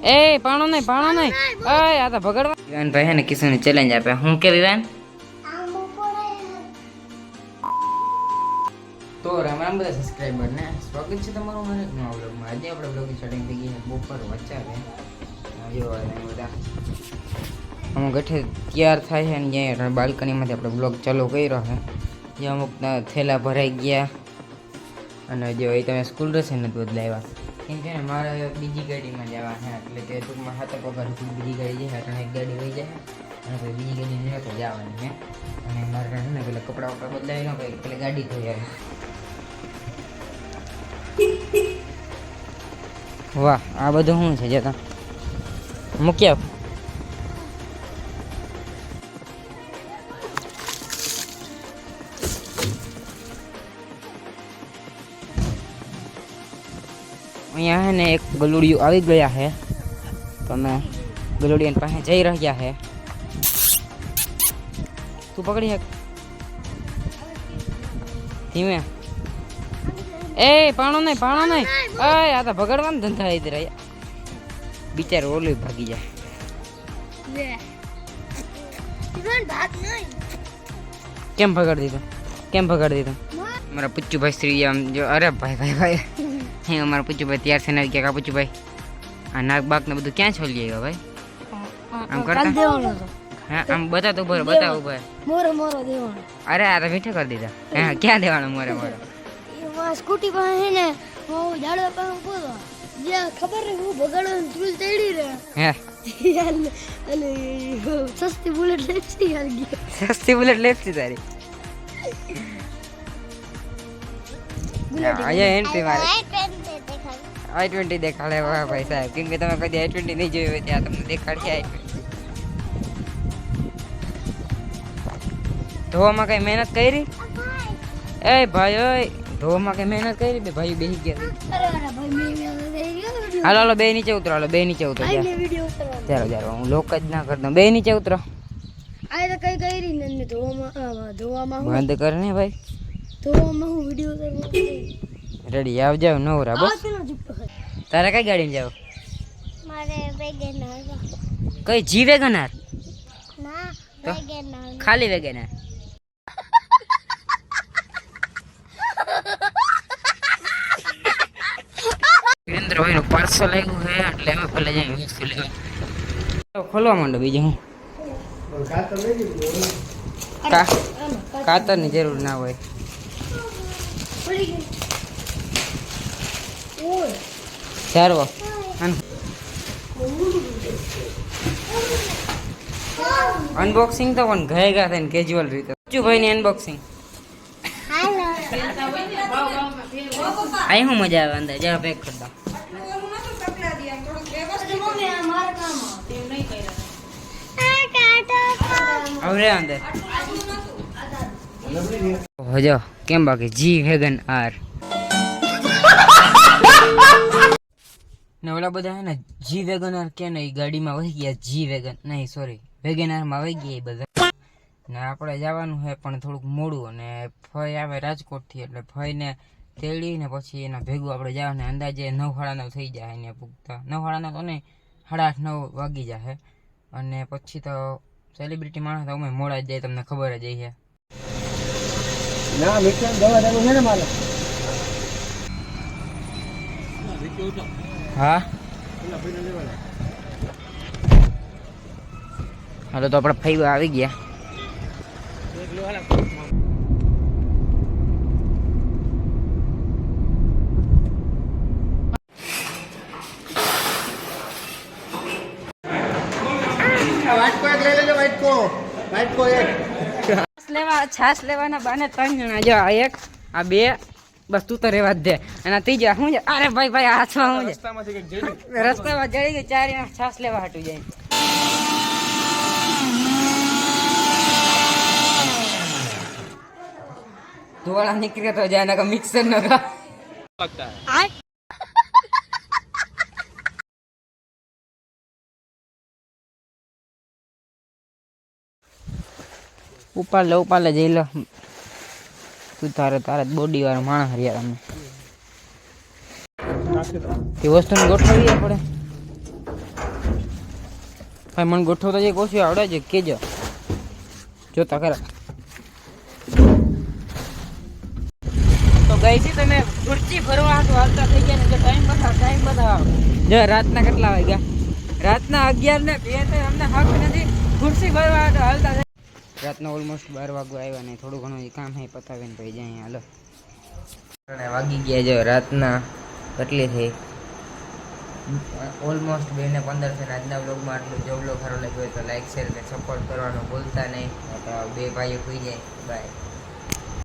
એ પાણો નહીં ઓય આ તો ભગડવા વિવાન ભાઈ હે ને કિશોરની ચેલેન્જ આપે હું કે વિવાન તો રામ રામ બધા સબસ્ક્રાઇબર ને સ્વાગત છે તમારું મારા નવા વ્લોગમાં. આજે આપણે વ્લોગની સ્ટાર્ટિંગ થઈ ગઈ છે બપોર વચ્ચે જો બધા અમુક ગઠે તૈયાર થાય છે ને જ્યાં બાલ્કનીમાંથી આપણે વ્લોગ ચાલુ કર્યો છે જ્યાં અમુક થેલા ભરાઈ ગયા અને જો એ તમે સ્કૂલ રહેશે ને બદલાવ્યા કેમ કે મારે બીજી ગાડીમાં જવા છે એટલે કે ટૂંકમાં 7 પગાર બીજી ગાડી જાય એટલે એક ગાડી વહી જાય અને પછી બીજી ગાડી નહીં તો જવાની છે અને મારે છે ને પેલા કપડાં વપડા બદલાવી ન ભાઈ પેલા ગાડી થઈ જાય. વાહ આ બધું શું છે જતા મૂક્યા અહીંયા હે ને એક ગલુડિયું આવી ગયા છે તો અમે ગલુડિયા પાસે જઈ રહ્યા છે. તું પકડી શક ધીમે એ પાણો નહીં ઓય આ તો ભગડવાનો ધંધા આવી રહ્યા બિચારો ઓલું ભાગી જાય. કેમ ભગાડી દીધું મારા પુચ્ચુભાઈ શ્રી આમ જો અરે ભાઈ હે અમારા પુચ્ચુભાઈ તૈયાર છે ને ક્યાં પુચ્ચુભાઈ આ નાક બાક ને બધું ક્યાં છોલી ગયો ભાઈ આમ કરતા હા આમ બતાવ ઉભર મોરો દેવાનો અરે આ તો મીઠો કરી દીધા હા ક્યાં દેવાનો મોરો સ્કૂટી પાસે હે ને હું જાડવા પાસે બોલો જે ખબર ને હું ભગાડવાનું ત્રુલ તેડી રે હે અલે સસ્તી બુલેટ લેફ્ટી યાર ગઈ સસ્તી બુલેટ લેફ્ટી તારી આયા એન્ટ્રી મારે i20 દેખાડે વાહ ભાઈ સાહેબ કેમ કે તમે કદી i20 નહીં જોયું હોય ત્યાં તમને દેખાડશે i20 ધોવામાં કઈ મહેનત કરી એ ભાઈ ઓય ધોવામાં કઈ મહેનત કરી બે ભાઈ બેસી ગયા હાલો બે નીચે ઉતરો ચાલો હું લોક જ ના કરતો બે નીચે ઉતરો આ તો કઈ કરી ને ધોવામાં બંધ કર ને ભાઈ ધોવામાં હું વિડિયો ઉતારવાનો રેડી આવ જાવ નવરા બસ તારે કઈ ગાડીમાં જાવ મારે વેગેનાર કઈ જી વેગેનાર ના વેગેનાર ખાલી વેગેનાર વિરેન્દ્રભાઈ નું પાર્સલ આવ્યું છે એટલે અમે પેલા જઈએ વસ્તુ લેવા ખોલવા માંડો બીજું હું કાતરની જરૂર ના હોય ચારવો અનબોક્સિંગ તો પણ ગયા થઈને કેજ્યુઅલ રીતે ભાઈ ની અનબોક્સિંગ અહીં હું મજા આવે અંદર જરા પેક કરતા હવે અંદર હજો કેમ બાકી જી વેગન આર ને ઓલા બધા હે ને જી વેગન આર કે નહીં ગાડીમાં વહી ગયા જી વેગન નહીં સોરી વેગન આર માં વહી ગયા બધા ને આપણે જવાનું છે પણ થોડુંક મોડું અને ફઈ આવે રાજકોટ થી એટલે ફઈ ને તેડી ને પછી એના ભેગું આપણે જવાનું અંદાજે 9:30 થઈ જાય એને પૂગતા 9:30 તો નહીં 8:30-9 વાગી જાય અને પછી તો સેલિબ્રિટી માણસ તો અમે મોડા જ જાય તમને ખબર જ છે ના વિક્રમ દવા દેવું છે ને મારે હા હાલો તો આપણે ફઈ આવી ગયા છાસ લેવાના બાને 3 જણા જો આ એક આ બે બસ તું તો રેવા જ દે અને ત્રીજા શું છે અરે ભાઈ હાથમાં શું છે રસ્તામાં જઈ ગઈ 4 જણા છાસ લેવા હાટું જાય ધોળા નીકળે તો જાય ના મિક્સર ન લગતા હે ઉપાડ લે જઈ લો તું તારે બોડી વાળો માણસ હરિયા તમને એ વસ્તુને ગોઠવીએ આપણે ભાઈ મને ગોઠવતા જે કોશી આવડે છે કેજો જોતા ખરા. તો ગઈ છે તમે ખુરચી ફરવા હાલતા થઈ ગયા ને જો ટાઈમ બતાવો જો રાતના કેટલા વાગ્યા રાતના 11 ને 2 અમને હક નથી ખુરશી ફરવા હાલતા રાતના ઓલમોસ્ટ 12 વાગવા આવ્યા ને થોડું ઘણું કામ હે પતાવીને પછી જાય હાલો વાગી ગયા જો રાતના કેટલી થઈ ઓલમોસ્ટ 2:15 છે. આજના બ્લોગમાં આટલું. જો બ્લોગ સારો લાગ્યો હોય તો લાઈક શેર અને સપોર્ટ કરવાનું ભૂલતા નહીં. બે ભાઈઓ સુઈ જાય. બાય.